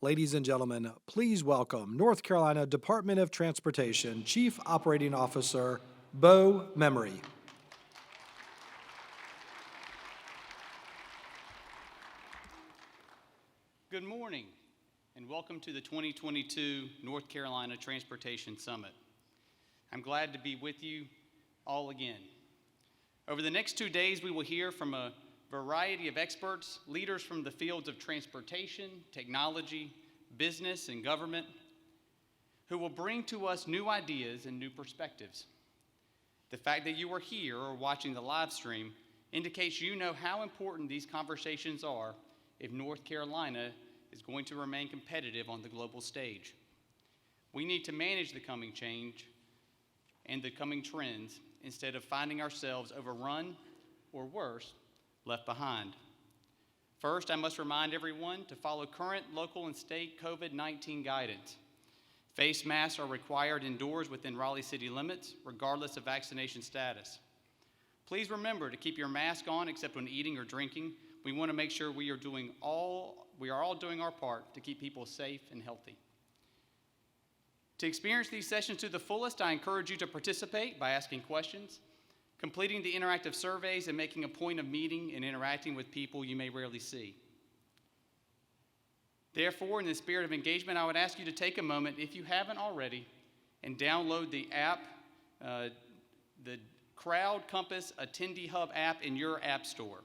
Ladies and gentlemen, please welcome North Carolina Department of Transportation Chief Operating Officer Bo Memory. Good morning, and welcome to the 2022 North Carolina Transportation Summit. I'm glad to be with you all again. Over the next 2 days, we will hear from a variety of experts, leaders from the fields of transportation, technology, business, and government, who will bring to us new ideas and new perspectives. The fact that you are here or watching the live stream indicates you know how important these conversations are if North Carolina is going to remain competitive on the global stage. We need to manage the coming change and the coming trends instead of finding ourselves overrun or worse, left behind. First, I must remind everyone to follow current local and state COVID-19 guidance. Face masks are required indoors within Raleigh city limits, regardless of vaccination status. Please remember to keep your mask on except when eating or drinking. We want to make sure we are all doing our part to keep people safe and healthy. To experience these sessions to the fullest, I encourage you to participate by asking questions, completing the interactive surveys, and making a point of meeting and interacting with people you may rarely see. Therefore, in the spirit of engagement, I would ask you to take a moment, if you haven't already, and download the app, the Crowd Compass Attendee Hub app in your app store.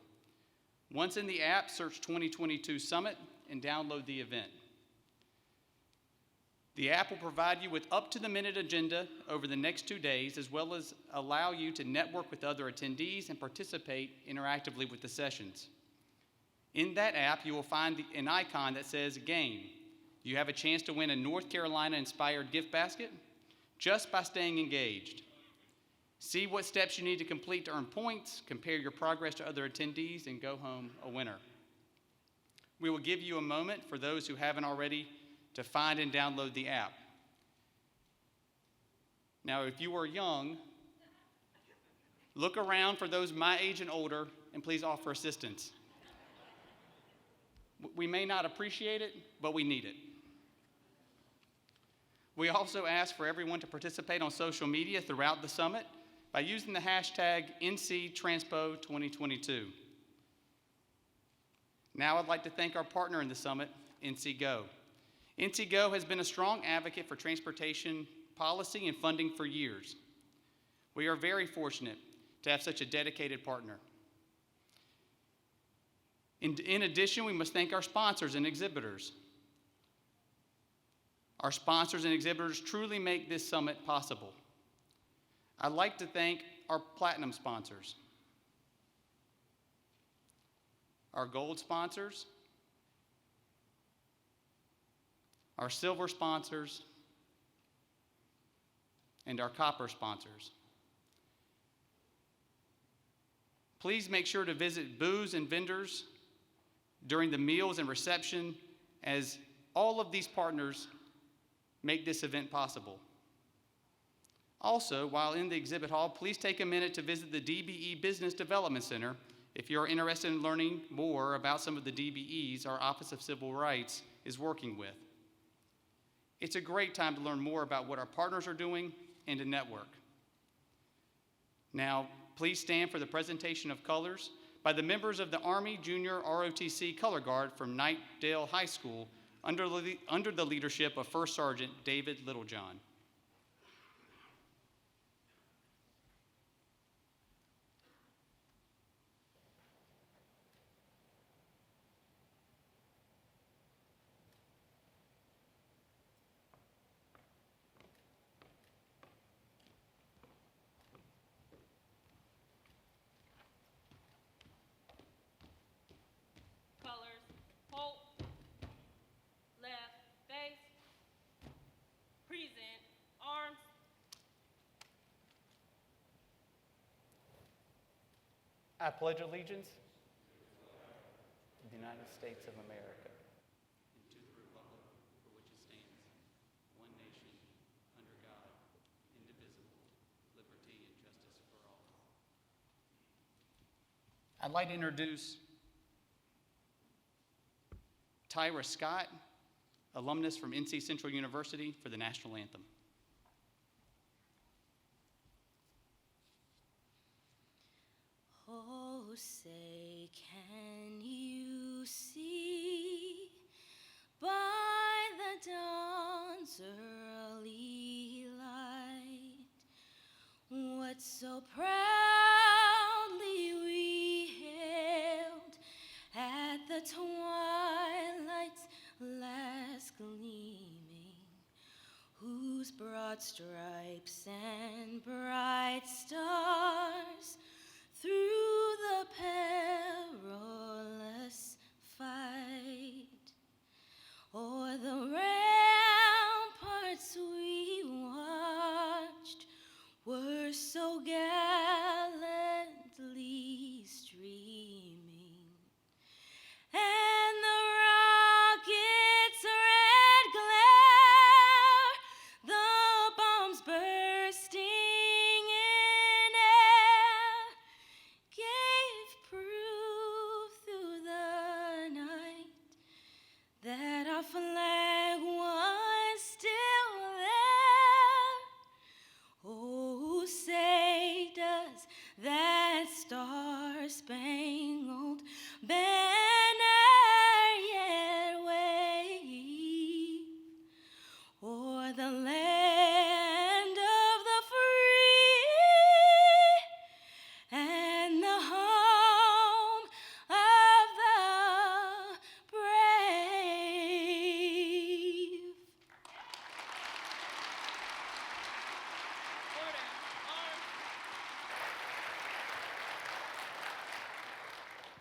Once in the app, search 2022 Summit and download the event. The app will provide you with up-to-the-minute agenda over the next 2 days, as well as allow you to network with other attendees and participate interactively with the sessions. In that app, you will find an icon that says Game. You have a chance to win a North Carolina-inspired gift basket just by staying engaged. See what steps you need to complete to earn points, compare your progress to other attendees, and go home a winner. We will give you a moment for those who haven't already to find and download the app. Now, if you are young, look around for those my age and older, and please offer assistance. We may not appreciate it, but we need it. We also ask for everyone to participate on social media throughout the summit by using the hashtag NCTranspo2022. Now I'd like to thank our partner in the summit, NCGO. NCGO has been a strong advocate for transportation policy and funding for years. We are very fortunate to have such a dedicated partner. In addition, we must thank our sponsors and exhibitors. Our sponsors and exhibitors truly make this summit possible. I'd like to thank our platinum sponsors, our gold sponsors, our silver sponsors, and our copper sponsors. Please make sure to visit booths and vendors during the meals and reception, as all of these partners make this event possible. Also, while in the exhibit hall, please take a minute to visit the DBE Business Development Center if you're interested in learning more about some of the DBEs our Office of Civil Rights is working with. It's a great time to learn more about what our partners are doing and to network. Now, please stand for the presentation of colors by the members of the Army Junior ROTC Color Guard from Knightdale High School under the leadership of First Sergeant David Littlejohn. I pledge allegiance to the United States of America and to the republic for which it stands, one nation, under God, indivisible, liberty and justice for all. I'd like to introduce Tyra Scott, alumnus from NC Central University for the national anthem. Oh, say, can you see by the dawn's early light what so proudly we hailed at the twilight's last gleaming, whose broad stripes and bright stars through the perilous fight o'er the ramparts we watched were so gallantly streaming, and the rocket's red glare, the bombs bursting in air, gave proof through the night that our flag was still there. Oh, say does that star-spangled banner yet wave o'er the land of the free and the home of the brave? Order. Arms.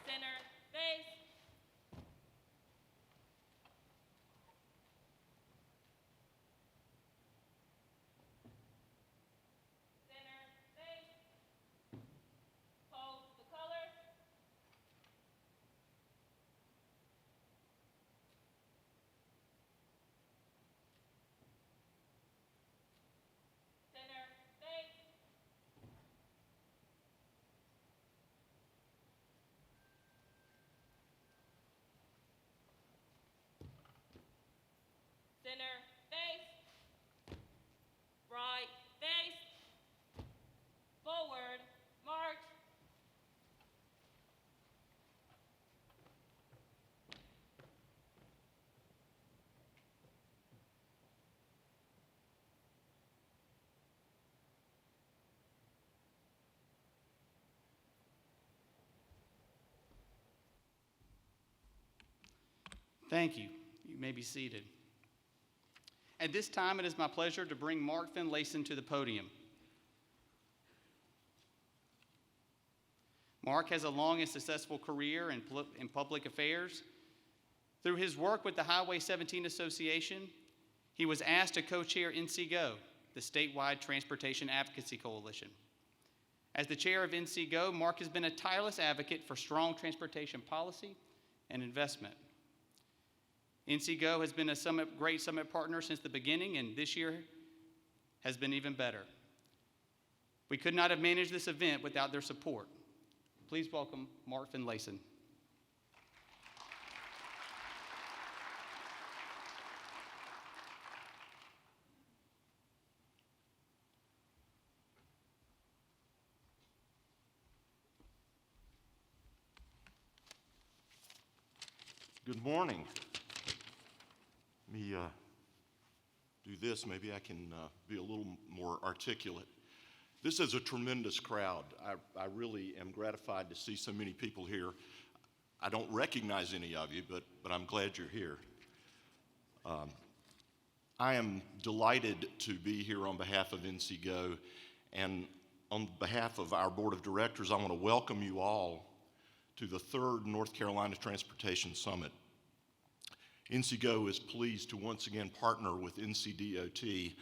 Center. Face. Center. Face. Hold the color. Center. Face. Center. Face. Right. Face. Forward. March. Thank you. You may be seated. At this time, it is my pleasure to bring Mark Finlayson to the podium. Mark has a long and successful career in public affairs. Through his work with the Highway 17 Association, he was asked to co-chair NCGO, the statewide transportation advocacy coalition. As the chair of NCGO, Mark has been a tireless advocate for strong transportation policy and investment. NCGO has been a great summit partner since the beginning, and this year has been even better. We could not have managed this event without their support. Please welcome Mark Finlayson. Good morning. Let me do this. Maybe I can be a little more articulate. This is a tremendous crowd. I really am gratified to see so many people here. I don't recognize any of you, but I'm glad you're here. I am delighted to be here on behalf of NCGO, and on behalf of our board of directors, I want to welcome you all to the third North Carolina Transportation Summit. NCGO is pleased to once again partner with NCDOT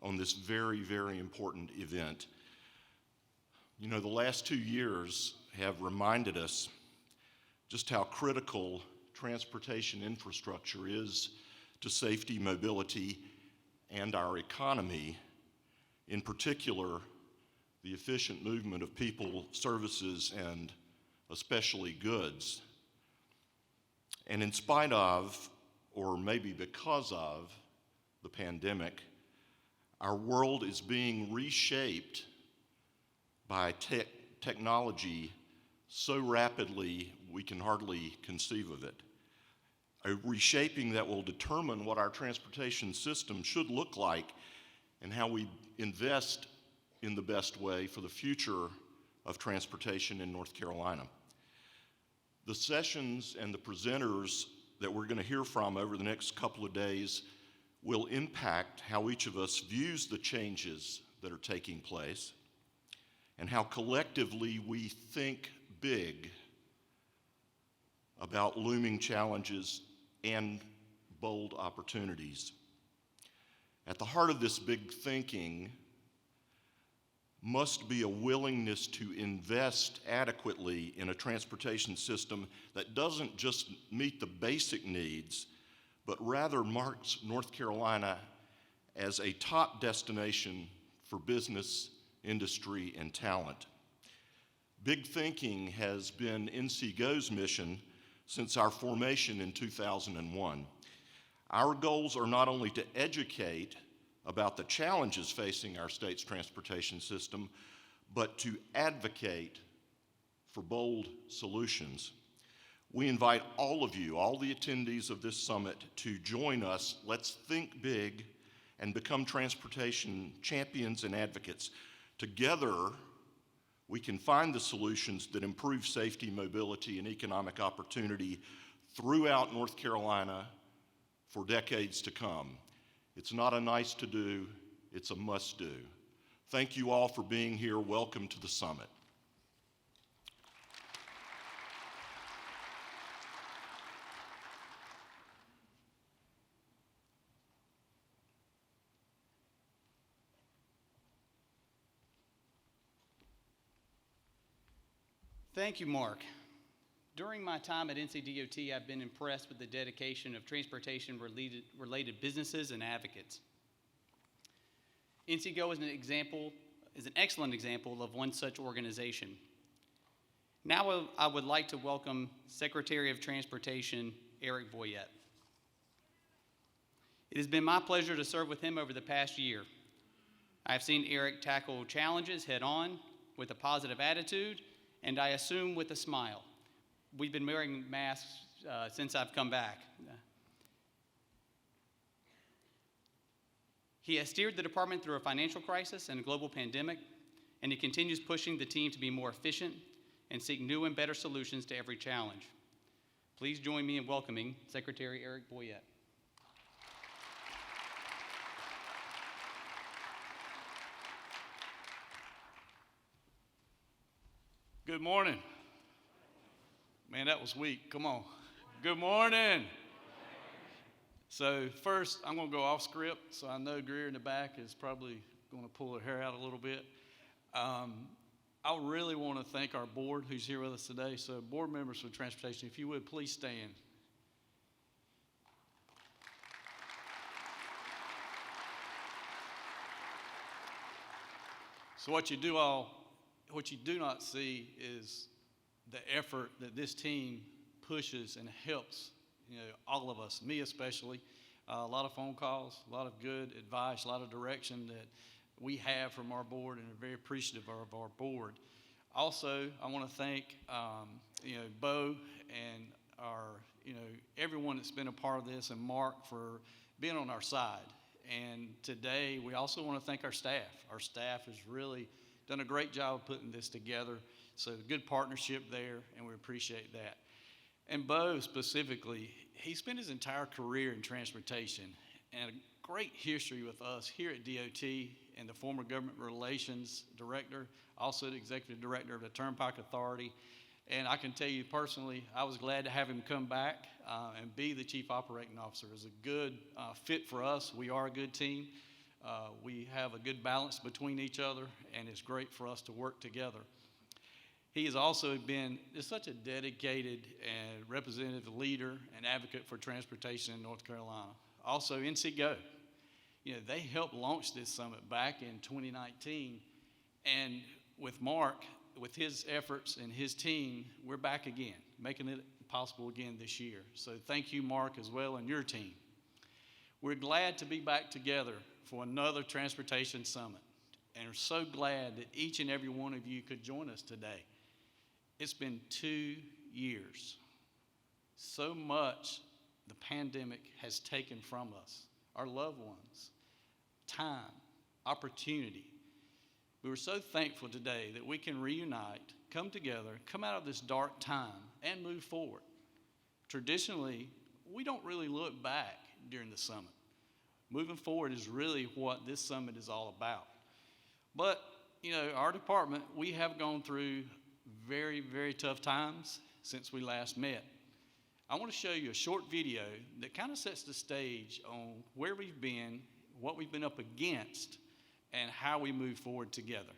on this very, very important event. You know, the last 2 years have reminded us just how critical transportation infrastructure is to safety, mobility, and our economy, in particular, the efficient movement of people, services, and especially goods. And in spite of, or maybe because of, the pandemic, our world is being reshaped by technology so rapidly we can hardly conceive of it. A reshaping that will determine what our transportation system should look like and how we invest in the best way for the future of transportation in North Carolina. The sessions and the presenters that we're going to hear from over the next couple of days will impact how each of us views the changes that are taking place and how collectively we think big about looming challenges and bold opportunities. At the heart of this big thinking must be a willingness to invest adequately in a transportation system that doesn't just meet the basic needs, but rather marks North Carolina as a top destination for business, industry, and talent. Big thinking has been NCGO's mission since our formation in 2001. Our goals are not only to educate about the challenges facing our state's transportation system, but to advocate for bold solutions. We invite all of you, all the attendees of this summit, to join us. Let's think big and become transportation champions and advocates. Together, we can find the solutions that improve safety, mobility, and economic opportunity throughout North Carolina for decades to come. It's not a nice to do, it's a must do. Thank you all for being here. Welcome to the summit. Thank you, Mark. During my time at NCDOT, I've been impressed with the dedication of transportation-related businesses and advocates. NCGO is an excellent example of one such organization. Now I would like to welcome Secretary of Transportation, Eric Boyette. It has been my pleasure to serve with him over the past year. I've seen Eric tackle challenges head-on with a positive attitude, and I assume with a smile. We've been wearing masks since I've come back. He has steered the department through a financial crisis and a global pandemic, and he continues pushing the team to be more efficient and seek new and better solutions to every challenge. Please join me in welcoming Secretary Eric Boyette. Good morning. Man, that was weak. Come on. Good morning. So first, I'm going to go off script, so I know Greer in the back is probably going to pull her hair out a little bit. I really want to thank our board who's here with us today. So board members for transportation, if you would, please stand. So what you do not see is the effort that this team pushes and helps, all of us, me especially. A lot of phone calls, a lot of good advice, a lot of direction that we have from our board, and are very appreciative of our board. Also, I want to thank, Bo and our, everyone that's been a part of this, and Mark for being on our side. And today, we also want to thank our staff. Our staff has really done a great job of putting this together. So good partnership there, and we appreciate that. And Bo specifically, he spent his entire career in transportation and a great history with us here at DOT, and the former government relations director, also the executive director of the Turnpike Authority. And I can tell you personally, I was glad to have him come back and be the chief operating officer. It was a good fit for us. We are a good team. We have a good balance between each other, and it's great for us to work together. He has also been just such a dedicated and representative leader and advocate for transportation in North Carolina. Also, NCGO, they helped launch this summit back in 2019. And with Mark, with his efforts and his team, we're back again, making it possible again this year. So thank you, Mark, as well, and your team. We're glad to be back together for another Transportation Summit, and are so glad that each and every one of you could join us today. It's been 2 years. So much the pandemic has taken from us, our loved ones, time, opportunity. We were so thankful today that we can reunite, come together, come out of this dark time, and move forward. Traditionally, we don't really look back during the summit. Moving forward is really what this summit is all about. But, you know, our department, we have gone through very, very tough times since we last met. I want to show you a short video that kind of sets the stage on where we've been, what we've been up against, and how we move forward together.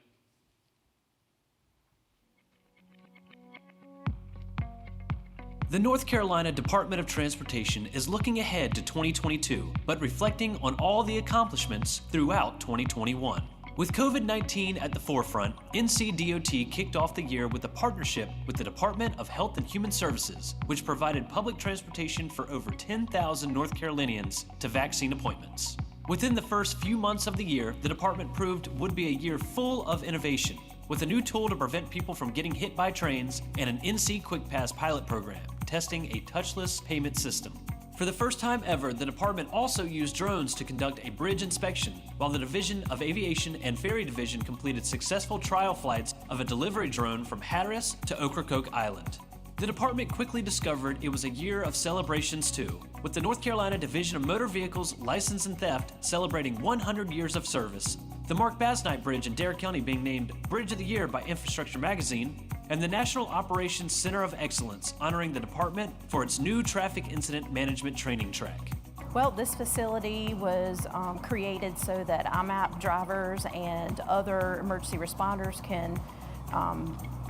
The North Carolina Department of Transportation is looking ahead to 2022, but reflecting on all the accomplishments throughout 2021. With COVID-19 at the forefront, NCDOT kicked off the year with a partnership with the Department of Health and Human Services, which provided public transportation for over 10,000 North Carolinians to vaccine appointments. Within the first few months of the year, the department proved would be a year full of innovation, with a new tool to prevent people from getting hit by trains and an NC Quick Pass pilot program, testing a touchless payment system. For the first time ever, the department also used drones to conduct a bridge inspection, while the Division of Aviation and Ferry Division completed successful trial flights of a delivery drone from Hatteras to Ocracoke Island. The department quickly discovered it was a year of celebrations too, with the North Carolina Division of Motor Vehicles License and Theft celebrating 100 years of service, the Mark Basnight Bridge in Dare County being named Bridge of the Year by Infrastructure Magazine, and the National Operations Center of Excellence honoring the department for its new traffic incident management training track. Well, this facility was created so that IMAP drivers and other emergency responders can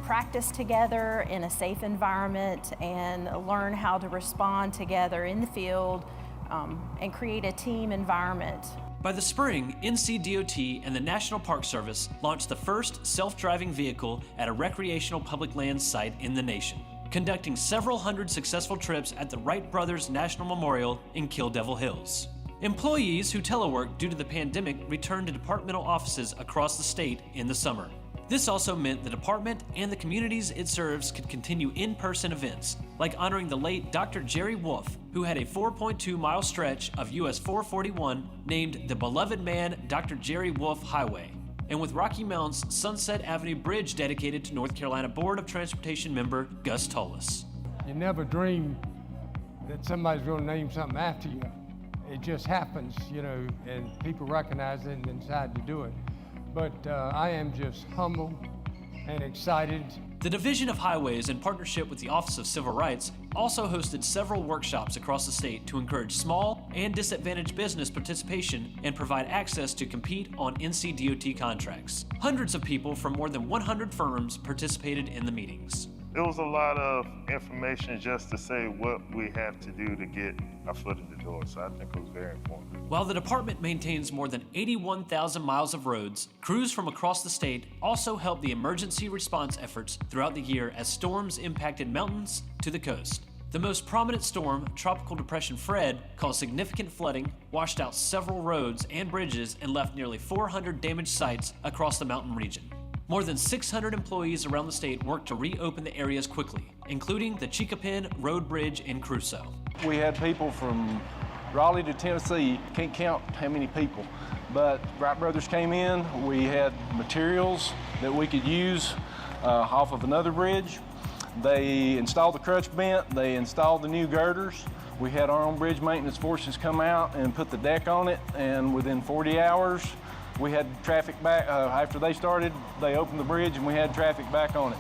practice together in a safe environment and learn how to respond together in the field and create a team environment. By the spring, NCDOT and the National Park Service launched the first self-driving vehicle at a recreational public lands site in the nation, conducting several hundred successful trips at the Wright Brothers National Memorial in Kill Devil Hills. Employees who teleworked due to the pandemic returned to departmental offices across the state in the summer. This also meant the department and the communities it serves could continue in-person events, like honoring the late Dr. Jerry Wolf, who had a 4.2-mile stretch of US 441 named the Beloved Man Dr. Jerry Wolf Highway, and with Rocky Mountain's Sunset Avenue Bridge dedicated to North Carolina Board of Transportation member Gus Tullis. You never dream that somebody's going to name something after you. It just happens, you know, and people recognize it and decide to do it. But I am just humbled and excited. The Division of Highways, in partnership with the Office of Civil Rights, also hosted several workshops across the state to encourage small and disadvantaged business participation and provide access to compete on NCDOT contracts. Hundreds of people from more than 100 firms participated in the meetings. It was a lot of information just to say what we have to do to get our foot in the door, so I think it was very informative. While the department maintains more than 81,000 miles of roads, crews from across the state also help the emergency response efforts throughout the year as storms impacted mountains to the coast. The most prominent storm, Tropical Depression Fred, caused significant flooding, washed out several roads and bridges, and left nearly 400 damaged sites across the mountain region. More than 600 employees around the state worked to reopen the areas quickly, including the Chicopin Road Bridge in Crusoe. We had people from Raleigh to Tennessee, can't count how many people, but Wright Brothers came in. We had materials that we could use off of another bridge. They installed the crutch bent, they installed the new girders. We had our own bridge maintenance forces come out and put the deck on it, and within 40 hours, we had traffic back. After they started, they opened the bridge and we had traffic back on it.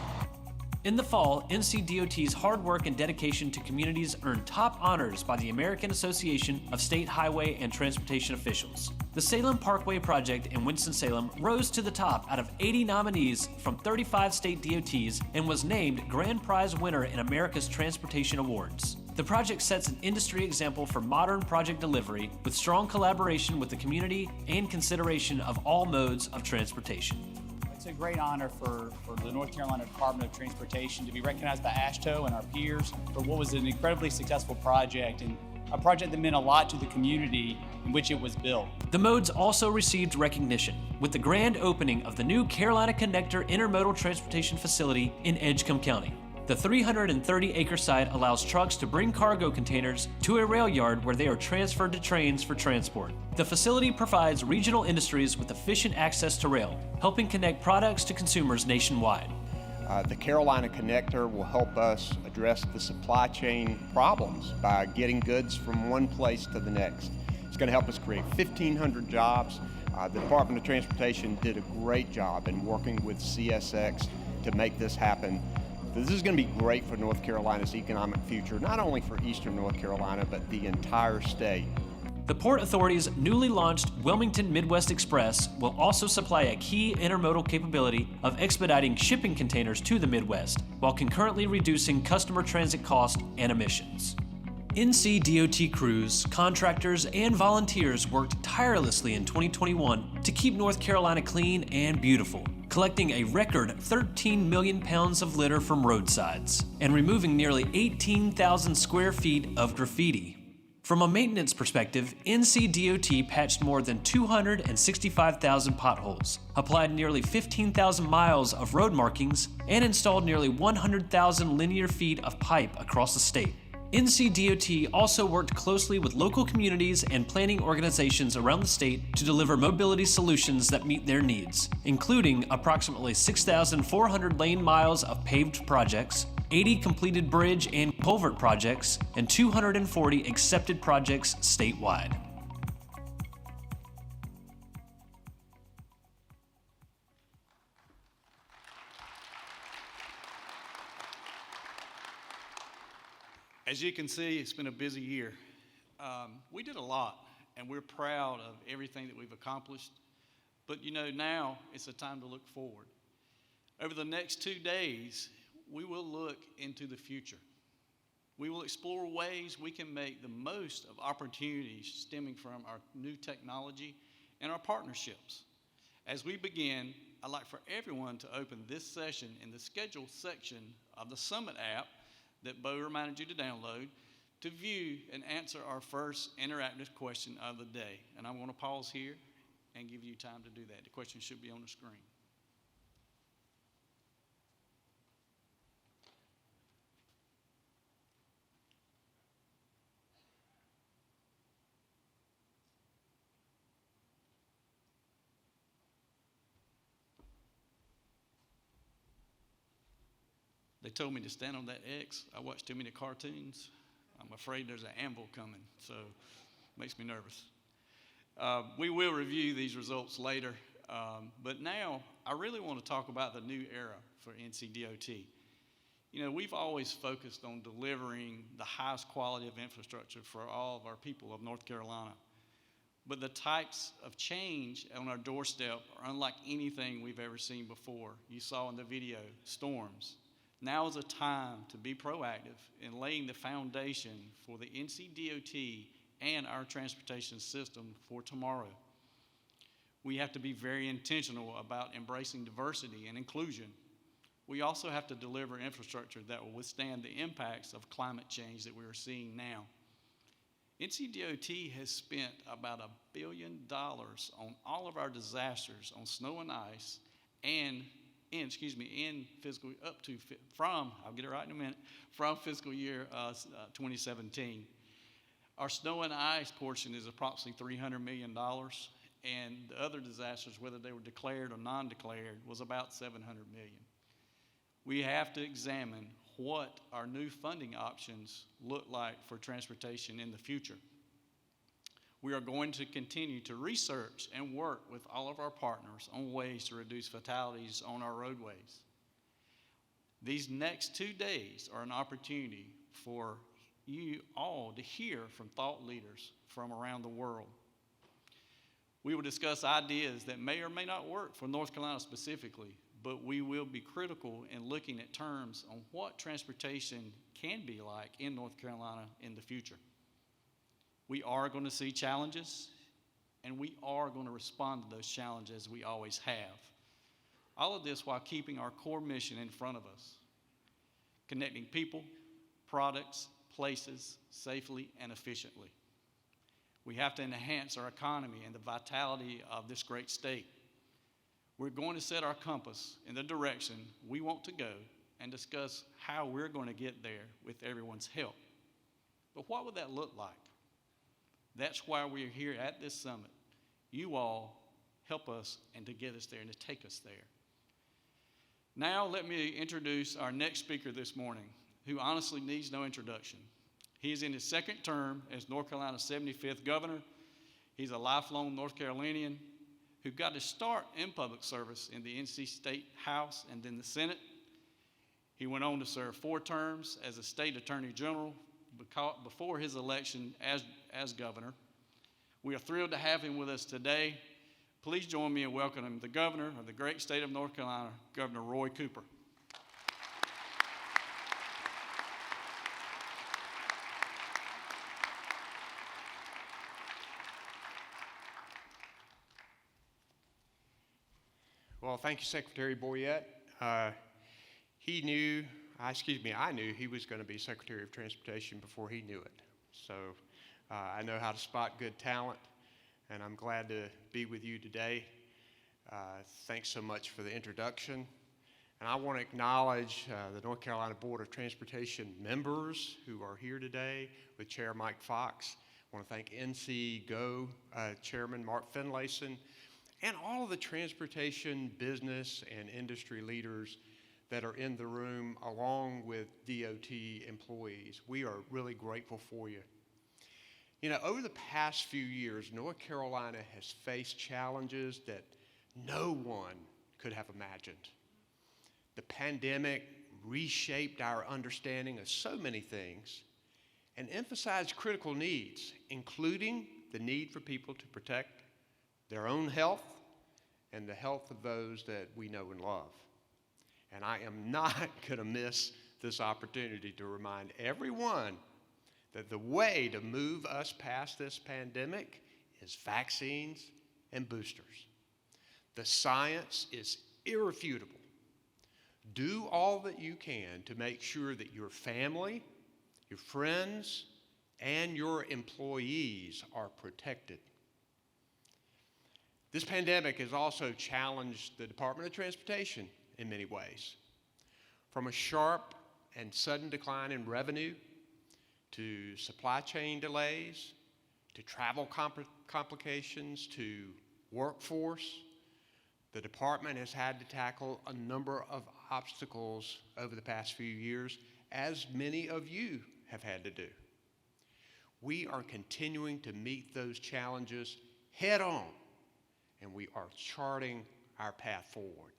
In the fall, NCDOT's hard work and dedication to communities earned top honors by the American Association of State Highway and Transportation Officials. The Salem Parkway Project in Winston-Salem rose to the top out of 80 nominees from 35 state DOTs and was named Grand Prize winner in America's Transportation Awards. The project sets an industry example for modern project delivery with strong collaboration with the community and consideration of all modes of transportation. It's a great honor for the North Carolina Department of Transportation to be recognized by AASHTO and our peers for what was an incredibly successful project, and a project that meant a lot to the community in which it was built. The modes also received recognition with the grand opening of the new Carolina Connector Intermodal Transportation Facility in Edgecombe County. The 330-acre site allows trucks to bring cargo containers to a rail yard where they are transferred to trains for transport. The facility provides regional industries with efficient access to rail, helping connect products to consumers nationwide. The Carolina Connector will help us address the supply chain problems by getting goods from one place to the next. It's going to help us create 1,500 jobs. The Department of Transportation did a great job in working with CSX to make this happen. This is going to be great for North Carolina's economic future, not only for Eastern North Carolina, but the entire state. The Port Authority's newly launched Wilmington Midwest Express will also supply a key intermodal capability of expediting shipping containers to the Midwest, while concurrently reducing customer transit costs and emissions. NCDOT crews, contractors, and volunteers worked tirelessly in 2021 to keep North Carolina clean and beautiful, collecting a record 13 million pounds of litter from roadsides and removing nearly 18,000 square feet of graffiti. From a maintenance perspective, NCDOT patched more than 265,000 potholes, applied nearly 15,000 miles of road markings, and installed nearly 100,000 linear feet of pipe across the state. NCDOT also worked closely with local communities and planning organizations around the state to deliver mobility solutions that meet their needs, including approximately 6,400 lane miles of paved projects, 80 completed bridge and culvert projects, and 240 accepted projects statewide. As you can see, it's been a busy year. We did a lot, and we're proud of everything that we've accomplished. But you know, now it's a time to look forward. Over the next 2 days, we will look into the future. We will explore ways we can make the most of opportunities stemming from our new technology and our partnerships. As we begin, I'd like for everyone to open this session in the schedule section of the Summit app that Bo reminded you to download to view and answer our first interactive question of the day. And I want to pause here and give you time to do that. The question should be on the screen. They told me to stand on that X. I watch too many cartoons. I'm afraid there's an anvil coming, so it makes me nervous. We will review these results later, but now I really want to talk about the new era for NCDOT. You know, we've always focused on delivering the highest quality of infrastructure for all of our people of North Carolina. But the types of change on our doorstep are unlike anything we've ever seen before. You saw in the video, storms. Now is a time to be proactive in laying the foundation for the NCDOT and our transportation system for tomorrow. We have to be very intentional about embracing diversity and inclusion. We also have to deliver infrastructure that will withstand the impacts of climate change that we are seeing now. NCDOT has spent about $1 billion on all of our disasters on snow and ice in fiscal up to from, I'll get it right in a minute, from fiscal year 2017. Our snow and ice portion is approximately $300 million, and the other disasters, whether they were declared or non-declared, was about $700 million. We have to examine what our new funding options look like for transportation in the future. We are going to continue to research and work with all of our partners on ways to reduce fatalities on our roadways. These next 2 days are an opportunity for you all to hear from thought leaders from around the world. We will discuss ideas that may or may not work for North Carolina specifically, but we will be critical in looking at terms on what transportation can be like in North Carolina in the future. We are going to see challenges, and we are going to respond to those challenges as we always have. All of this while keeping our core mission in front of us, connecting people, products, places safely and efficiently. We have to enhance our economy and the vitality of this great state. We're going to set our compass in the direction we want to go and discuss how we're going to get there with everyone's help. But what would that look like? That's why we're here at this summit. You all help us and to get us there and to take us there. Now let me introduce our next speaker this morning, who honestly needs no introduction. He is in his second term as North Carolina's 75th governor. He's a lifelong North Carolinian who got to start in public service in the NC State House and then the Senate. He went on to serve 4 terms as a state attorney general before his election as governor. We are thrilled to have him with us today. Please join me in welcoming the governor of the great state of North Carolina, Governor Roy Cooper. Well, thank you, Secretary Boyette. I knew he was going to be Secretary of Transportation before he knew it. So I know how to spot good talent, and I'm glad to be with you today. Thanks so much for the introduction. And I want to acknowledge the North Carolina Board of Transportation members who are here today with Chair Mike Fox. I want to thank NCGO Chairman Mark Finlayson, and all of the transportation, business, and industry leaders that are in the room, along with DOT employees. We are really grateful for you. You know, over the past few years, North Carolina has faced challenges that no one could have imagined. The pandemic reshaped our understanding of so many things and emphasized critical needs, including the need for people to protect their own health and the health of those that we know and love. And I am not going to miss this opportunity to remind everyone that the way to move us past this pandemic is vaccines and boosters. The science is irrefutable. Do all that you can to make sure that your family, your friends, and your employees are protected. This pandemic has also challenged the Department of Transportation in many ways. From a sharp and sudden decline in revenue, to supply chain delays, to travel complications, to workforce, the department has had to tackle a number of obstacles over the past few years, as many of you have had to do. We are continuing to meet those challenges head on, and we are charting our path forward.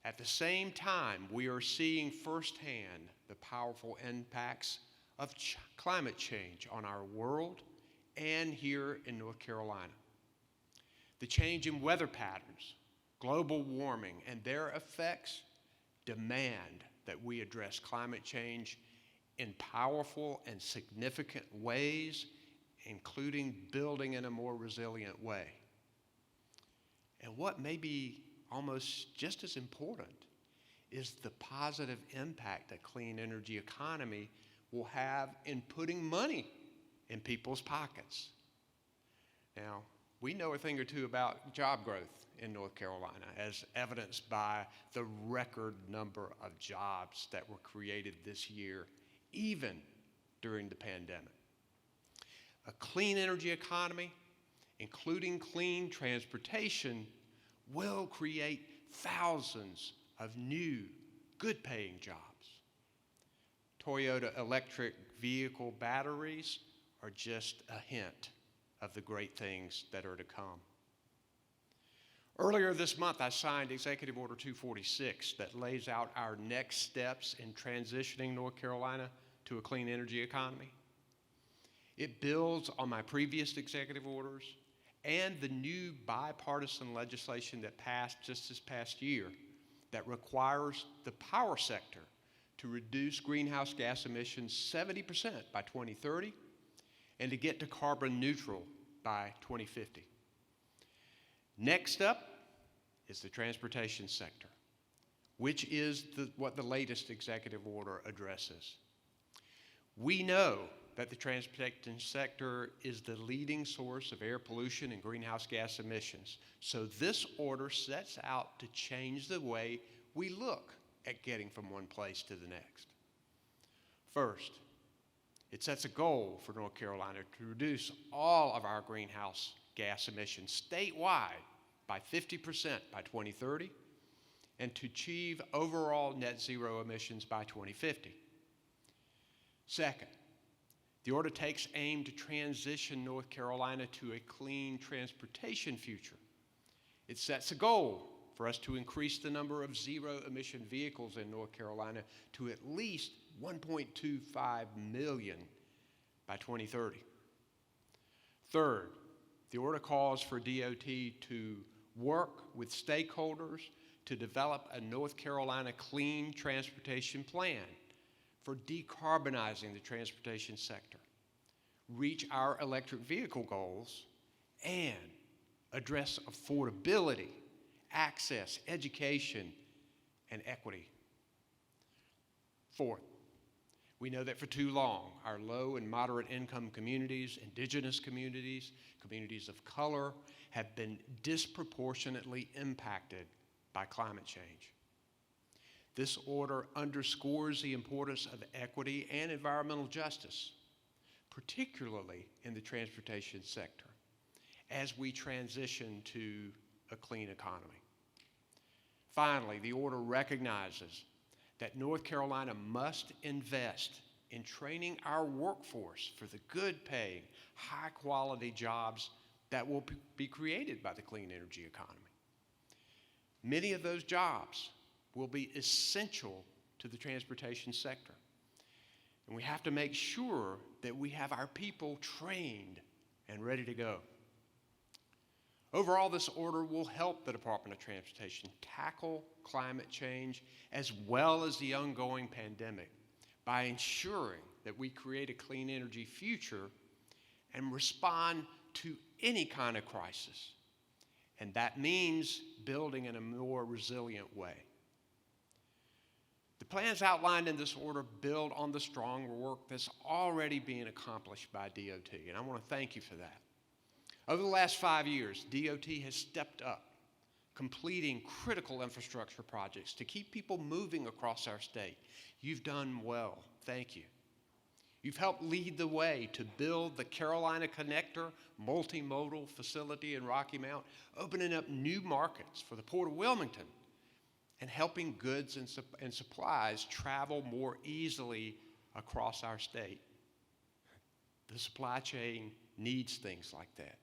At the same time, we are seeing firsthand the powerful impacts of climate change on our world and here in North Carolina. The change in weather patterns, global warming, and their effects demand that we address climate change in powerful and significant ways, including building in a more resilient way. And what may be almost just as important is the positive impact a clean energy economy will have in putting money in people's pockets. Now, we know a thing or two about job growth in North Carolina, as evidenced by the record number of jobs that were created this year, even during the pandemic. A clean energy economy, including clean transportation, will create thousands of new, good-paying jobs. Toyota electric vehicle batteries are just a hint of the great things that are to come. Earlier this month, I signed Executive Order 246 that lays out our next steps in transitioning North Carolina to a clean energy economy. It builds on my previous executive orders and the new bipartisan legislation that passed just this past year that requires the power sector to reduce greenhouse gas emissions 70% by 2030 and to get to carbon neutral by 2050. Next up is the transportation sector, which is what the latest executive order addresses. We know that the transportation sector is the leading source of air pollution and greenhouse gas emissions. So this order sets out to change the way we look at getting from one place to the next. First, it sets a goal for North Carolina to reduce all of our greenhouse gas emissions statewide by 50% by 2030 and to achieve overall net zero emissions by 2050. Second, the order takes aim to transition North Carolina to a clean transportation future. It sets a goal for us to increase the number of zero-emission vehicles in North Carolina to at least 1.25 million by 2030. Third, the order calls for DOT to work with stakeholders to develop a North Carolina clean transportation plan for decarbonizing the transportation sector, reach our electric vehicle goals, and address affordability, access, education, and equity. Fourth, we know that for too long, our low and moderate income communities, indigenous communities, communities of color, have been disproportionately impacted by climate change. This order underscores the importance of equity and environmental justice, particularly in the transportation sector, as we transition to a clean economy. Finally, the order recognizes that North Carolina must invest in training our workforce for the good-paying, high-quality jobs that will be created by the clean energy economy. Many of those jobs will be essential to the transportation sector. And we have to make sure that we have our people trained and ready to go. Overall, this order will help the Department of Transportation tackle climate change as well as the ongoing pandemic by ensuring that we create a clean energy future and respond to any kind of crisis. And that means building in a more resilient way. The plans outlined in this order build on the strong work that's already being accomplished by DOT, and I want to thank you for that. Over the last 5 years, DOT has stepped up, completing critical infrastructure projects to keep people moving across our state. You've done well. Thank you. You've helped lead the way to build the Carolina Connector multimodal facility in Rocky Mount, opening up new markets for the Port of Wilmington and helping goods and supplies travel more easily across our state. The supply chain needs things like that.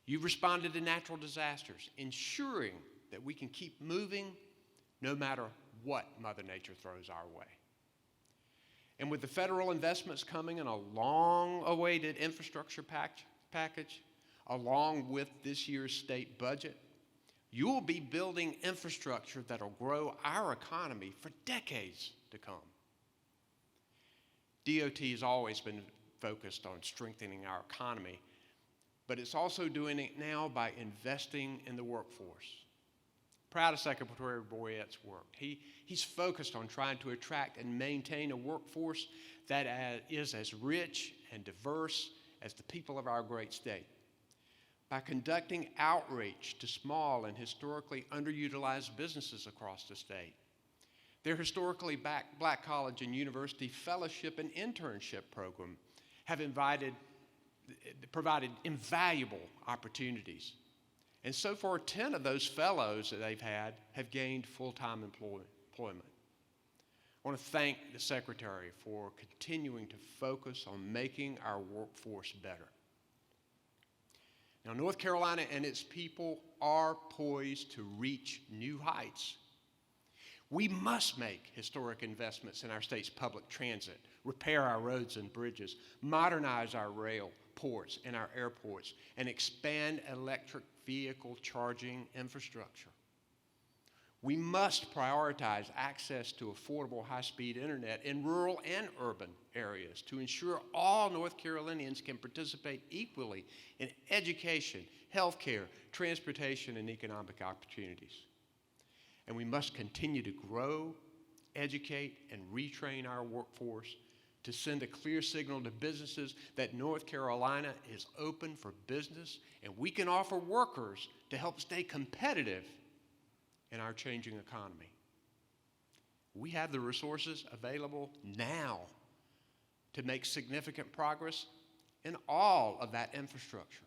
You've responded to natural disasters, ensuring that we can keep moving no matter what Mother Nature throws our way. And with the federal investments coming in a long-awaited infrastructure package, along with this year's state budget, you'll be building infrastructure that'll grow our economy for decades to come. DOT has always been focused on strengthening our economy, but it's also doing it now by investing in the workforce. Proud of Secretary Boyette's work. He's focused on trying to attract and maintain a workforce that is as rich and diverse as the people of our great state. By conducting outreach to small and historically underutilized businesses across the state. Their historically black college and university fellowship and internship program have provided invaluable opportunities. And so far, 10 of those fellows that they've had have gained full-time employment. I want to thank the Secretary for continuing to focus on making our workforce better. Now, North Carolina and its people are poised to reach new heights. We must make historic investments in our state's public transit, repair our roads and bridges, modernize our rail, ports, and our airports, and expand electric vehicle charging infrastructure. We must prioritize access to affordable high-speed internet in rural and urban areas to ensure all North Carolinians can participate equally in education, healthcare, transportation, and economic opportunities. And we must continue to grow, educate, and retrain our workforce to send a clear signal to businesses that North Carolina is open for business and we can offer workers to help stay competitive in our changing economy. We have the resources available now to make significant progress in all of that infrastructure.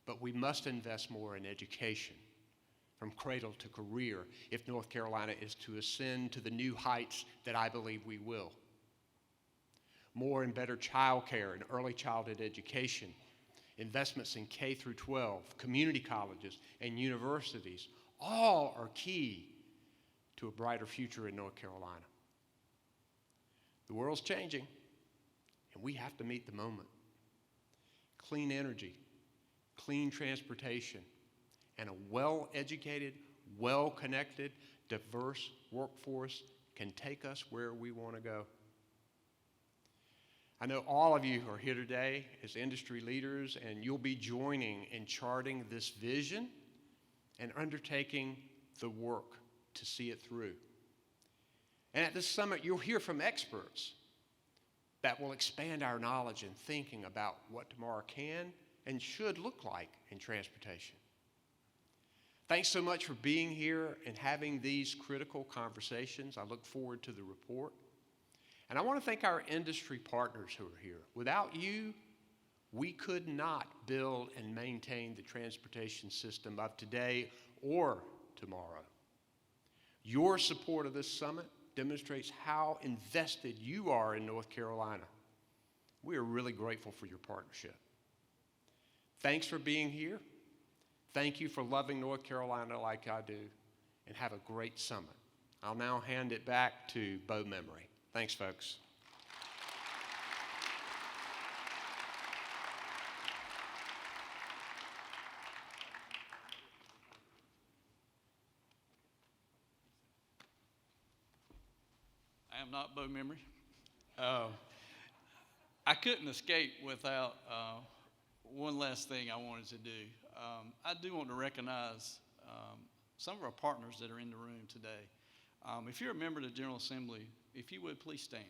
But we must invest more in education from cradle to career if North Carolina is to ascend to the new heights that I believe we will. More and better child care and early childhood education, investments in K through 12, community colleges, and universities, all are key to a brighter future in North Carolina. The world's changing, and we have to meet the moment. Clean energy, clean transportation, and a well-educated, well-connected, diverse workforce can take us where we want to go. I know all of you are here today as industry leaders, and you'll be joining in charting this vision and undertaking the work to see it through. And at this summit, you'll hear from experts that will expand our knowledge and thinking about what tomorrow can and should look like in transportation. Thanks so much for being here and having these critical conversations. I look forward to the report. And I want to thank our industry partners who are here. Without you, we could not build and maintain the transportation system of today or tomorrow. Your support of this summit demonstrates how invested you are in North Carolina. We are really grateful for your partnership. Thanks for being here. Thank you for loving North Carolina like I do, and have a great summit. I'll now hand it back to Bo Memory. Thanks, folks. I am not Bo Memory. I couldn't escape without one last thing I wanted to do. I do want to recognize some of our partners that are in the room today. If you're a member of the General Assembly, if you would, please stand.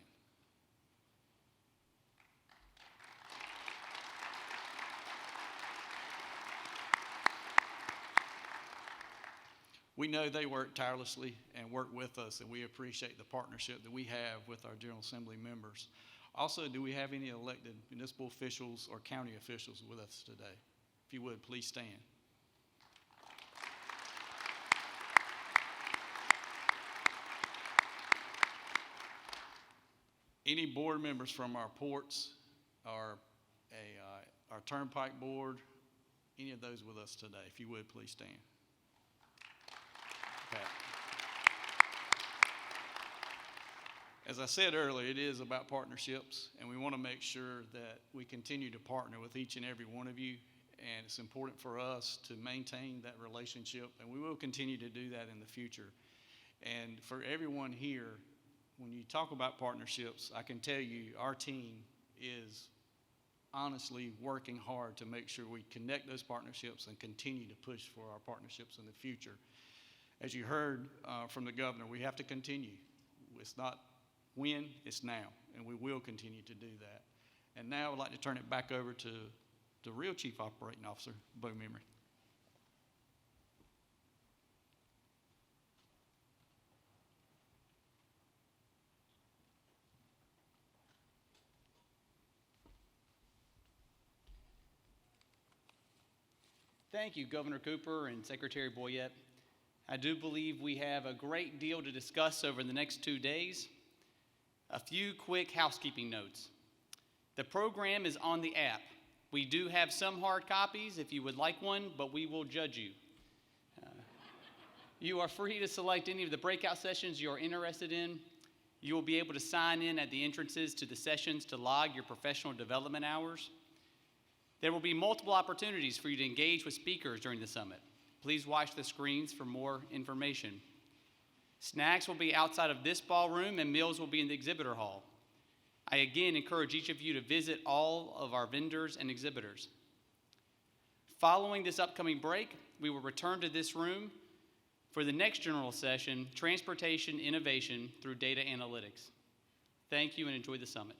We know they work tirelessly and work with us, and we appreciate the partnership that we have with our General Assembly members. Also, do we have any elected municipal officials or county officials with us today? If you would, please stand. Any board members from our ports, our turnpike board, any of those with us today? If you would, please stand. Okay. As I said earlier, it is about partnerships, and we want to make sure that we continue to partner with each and every one of you, and it's important for us to maintain that relationship, and we will continue to do that in the future. And for everyone here, when you talk about partnerships, I can tell you our team is honestly working hard to make sure we connect those partnerships and continue to push for our partnerships in the future. As you heard from the governor, we have to continue. It's not when, it's now, and we will continue to do that. And now I'd like to turn it back over to the real Chief Operating Officer, Bo Memory. Thank you, Governor Cooper and Secretary Boyette. I do believe we have a great deal to discuss over the next 2 days. A few quick housekeeping notes. The program is on the app. We do have some hard copies if you would like one, but we will judge you. You are free to select any of the breakout sessions you are interested in. You will be able to sign in at the entrances to the sessions to log your professional development hours. There will be multiple opportunities for you to engage with speakers during the summit. Please watch the screens for more information. Snacks will be outside of this ballroom, and meals will be in the exhibitor hall. I again encourage each of you to visit all of our vendors and exhibitors. Following this upcoming break, we will return to this room for the next general session, Transportation Innovation through Data Analytics. Thank you and enjoy the summit.